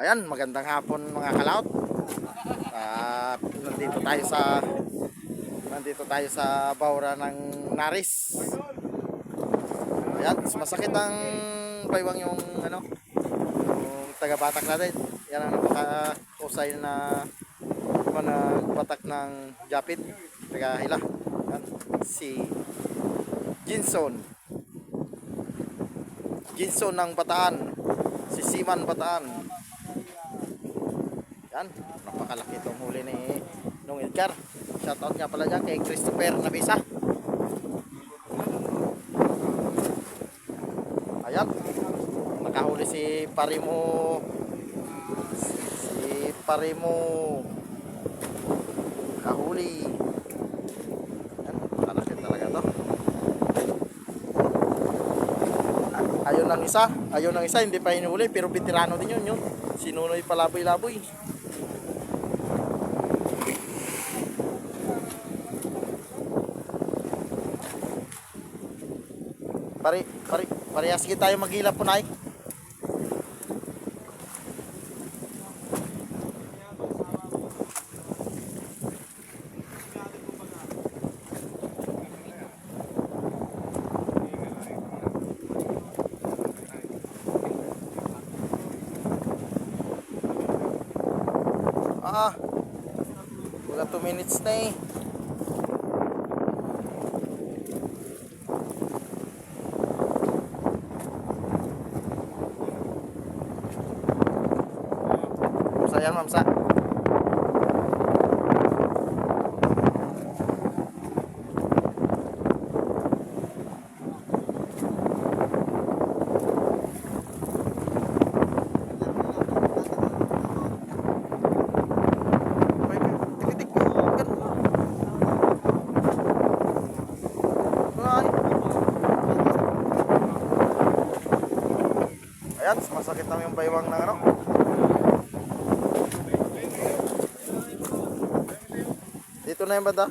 Ayan, magandang hapon mga kalaot. At nandito tayo sa Baura ng Naris. Ayan, masakit ang baywang yung taga-batak natin. Yan ang napaka-usay na batak ng Japit. Taga-hila. Yan, si Jinson. Jinson ng Bataan. Si Siman Bataan. Yan, napakalaki itong huli ni Nung Edgar. Shoutout nga pala dyan kay Christopher Nabisa. Ayan, nakahuli si Parimo. Kahuli. Yan, malaki talaga to. Ayun ang isa, hindi pa hinuli pero veterano din yun. Sinunoy palaboy-laboy. Parehas sige tayo maghilap po, Nay. Wala 2 minutes na eh. Sayang mamsa. Ayan, masakit naman yung baywang ng ano. Dito na yung banda.